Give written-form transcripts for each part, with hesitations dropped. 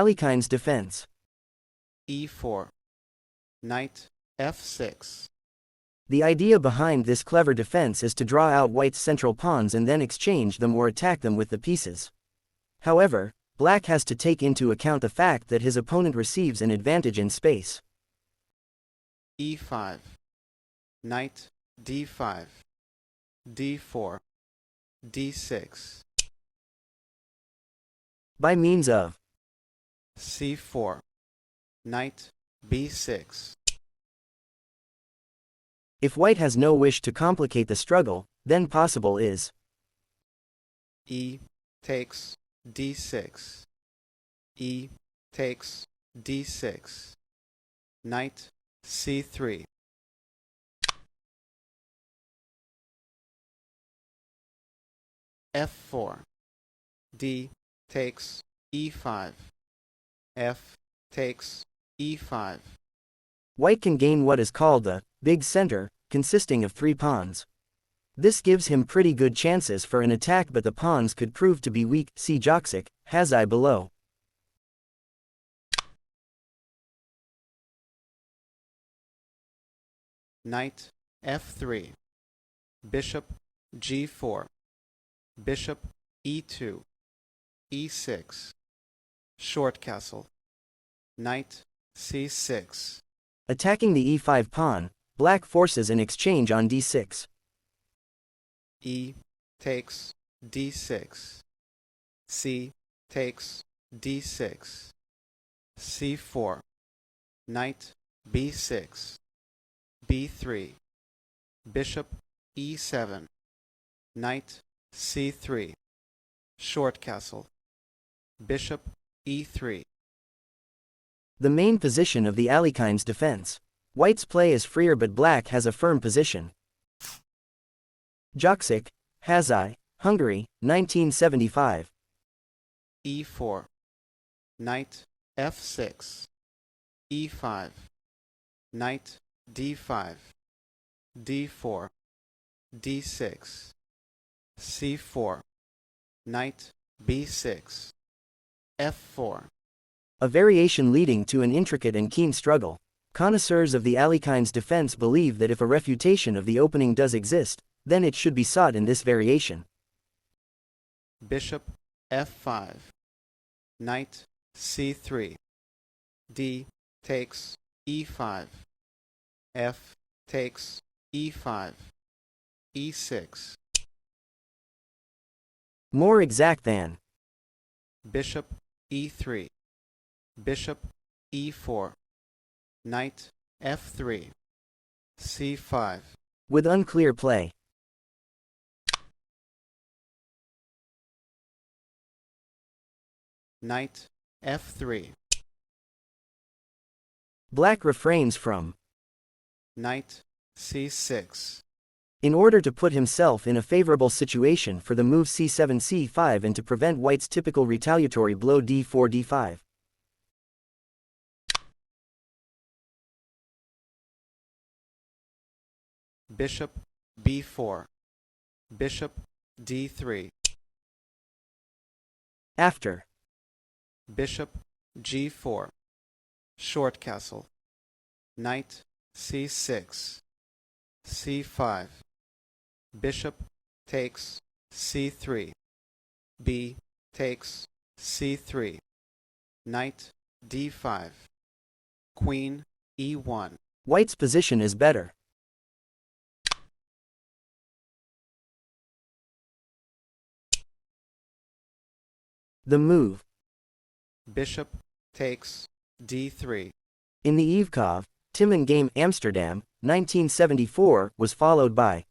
Alikhine's defense. e4, knight f6. The idea behind this clever defense is to draw out white's central pawns and then exchange them or attack them with the pieces. However, black has to take into account the fact that his opponent receives an advantage in space. e5, knight d5, d4, d6. By means of c4, knight b6. If white has no wish to complicate the struggle, then possible is e takes d6, e takes d6, knight c3. f4, d takes e5, f takes e5. White can gain what is called the big center, consisting of 3 pawns. This gives him pretty good chances for an attack, but the pawns could prove to be weak. See Joksic, Hazai below. Knight f3, bishop g4, bishop e2, e6, short castle, knight c6. Attacking the e5 pawn, black forces an exchange on d6. E takes d6, c takes d6, c4, knight b6, b3, bishop e7, knight c3, short castle, bishop e3. The main position of the Alikhine's defense. White's play is freer, but black has a firm position. Joksic, Hazai, Hungary, 1975. e4, knight f6, e5, knight d5, d4, d6, c4, knight b6, f4. A variation leading to an intricate and keen struggle. Connoisseurs of the Alikhine's defense believe that if a refutation of the opening does exist, then it should be sought in this variation. Bishop f5, knight c3, d takes e5, f takes e5, e6. More exact than Bishop e3, bishop e4, knight f3, c5. with unclear play. Knight f3, Black refrains from knight c6. in order to put himself in a favorable situation for the move c7 c5 and to prevent white's typical retaliatory blow d4 d5. Bishop b4, bishop d3. After Bishop g4, short castle, knight c6, c5, bishop takes c3, b takes c3, knight d5, queen e1. white's position is better. The move Bishop takes d3. in the Evkov, Timon game Amsterdam, 1974 was followed by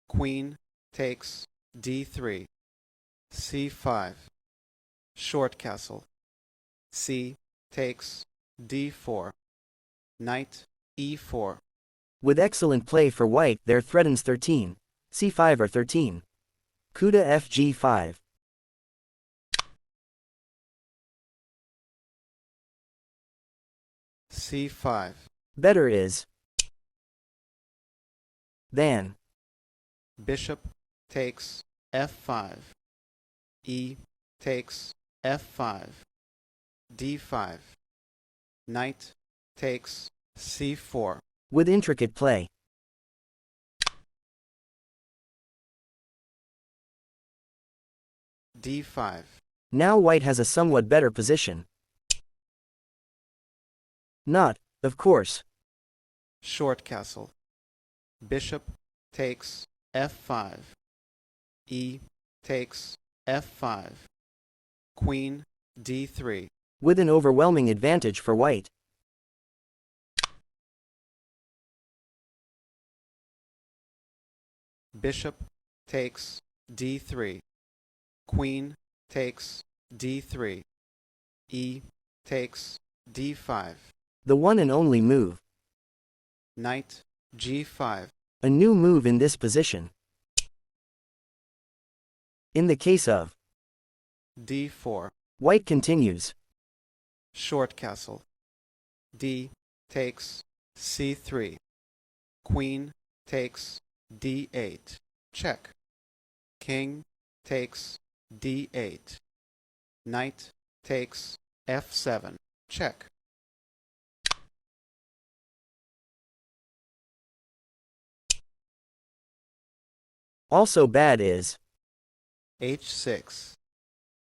Queen takes d3, c5, short castle, c takes d4, knight e4. with excellent play for white. There threatens 13, c5 or 13. Kuda fg5. c5. Better is than Bishop takes f5, e takes f5, d5. Knight takes c4. With intricate play. d5. Now white has a somewhat better position. Not, of course. Short castle. Bishop takes f5. E takes f5. Queen d3. With an overwhelming advantage for white. Bishop takes d3. Queen takes d3. E takes d5. The one and only move. Knight g5. A new move in this position. In the case of d4. white continues. Short castle. D takes c3. Queen takes d8. Check. King takes d8. Knight takes f7. Check. Also bad is h6.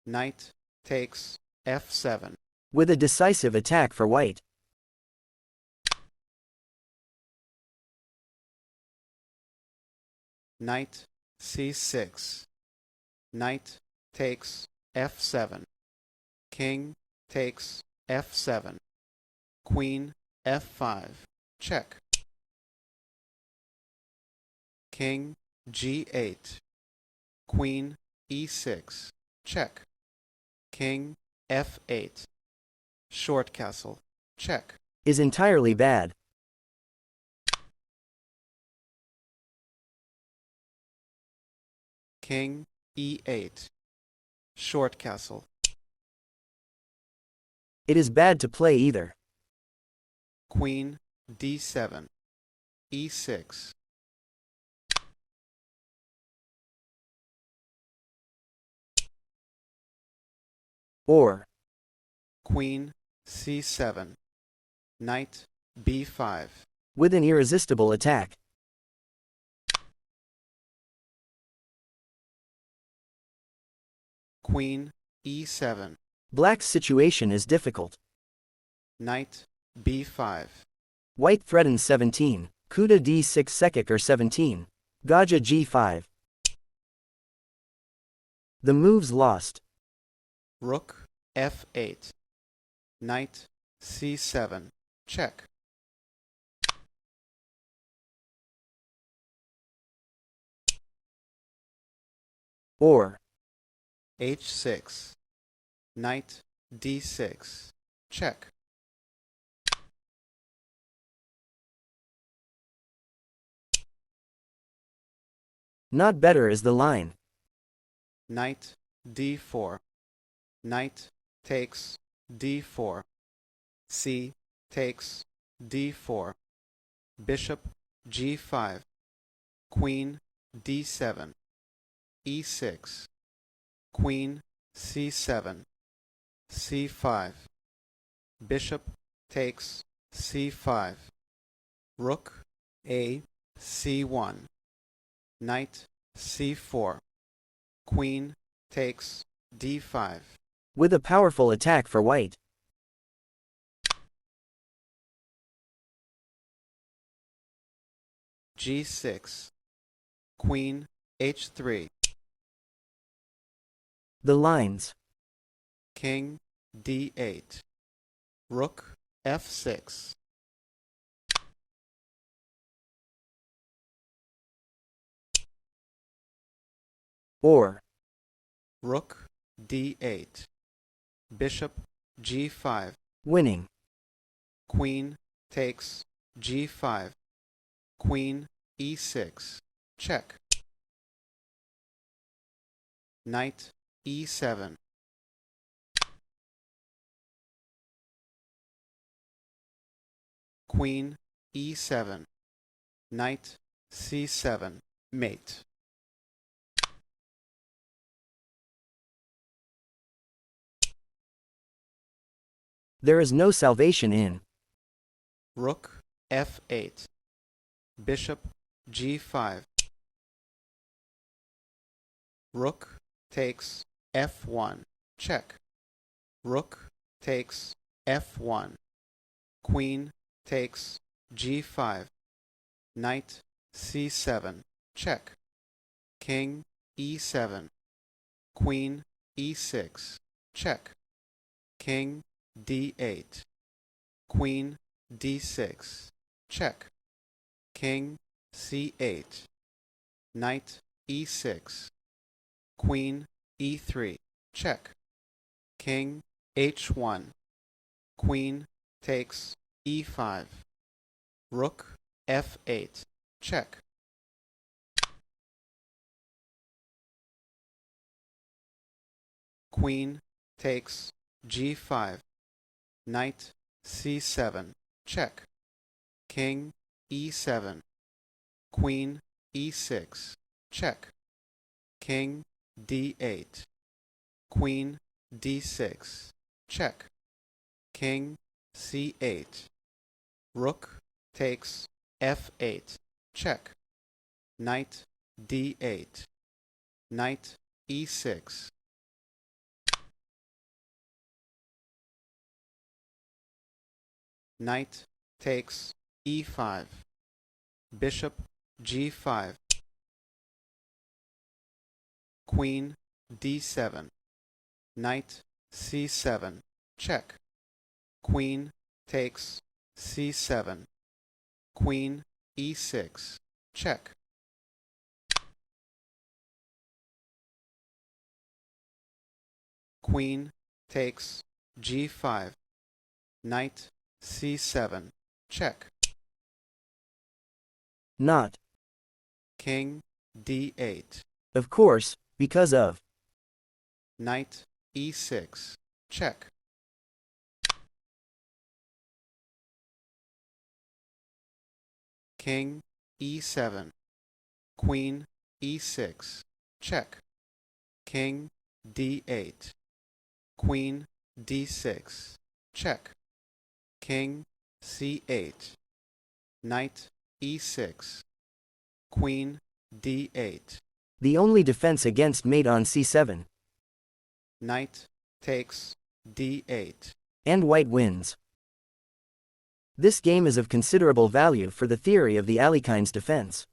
Knight takes f7. with a decisive attack for white. Knight c6. Knight takes f7. King takes f7. Queen f5. Check. King g8. Queen e6. Check. King f8. Short castle. Check. Is entirely bad. King e8. Short castle. It is bad to play either. Queen d7. e6. Or Queen c7. Knight b5. with an irresistible attack. Queen e7. Black's situation is difficult. Knight b5. White threatens 17. Kuda d6 Sekik or 17. Gaja g5. The move's lost. Rook f8. Knight c7. Check. Or h6. Knight d6. Check. not better is the line. Knight d4. Knight takes d4. C takes d4. Bishop g5. Queen d7. e6. Queen c7. c5. Bishop takes c5. Rook a c1. Knight c4. Queen takes d5. With a powerful attack for white. g6. Queen h3. The lines. King d8. Rook f6. Or Rook d8. Bishop g5. winning. Queen takes g5. Queen e6. Check. Knight e7. Queen e7. Knight c7. Mate. There is no salvation in. Rook f8. Bishop g5. Rook takes f1. Check. Rook takes f1. Queen takes g5. Knight c7. Check. King e7. Queen e6. Check. King d8. Queen d6. Check. King c8. Knight e6. Queen e3. Check. King h1. Queen takes e5. Rook f8. Check. Queen takes g5. Knight c7. Check. King e7. Queen e6. Check. King d8. Queen d6. Check. King c8. Rook takes f8. Check. Knight d8. Knight e6. Knight takes e5. Bishop g5. Queen d7. Knight c7. Check. Queen takes c7. Queen e6. Check. Queen takes g5. Knight c7. Check. Not. King d8. Of course, because of. Knight e6. Check. King e7. Queen e6. Check. King d8. Queen d6. Check. King c8. Knight e6. Queen d8. The only defense against mate on c7. Knight takes d8. And white wins. This game is of considerable value for the theory of the Alekhine's defense.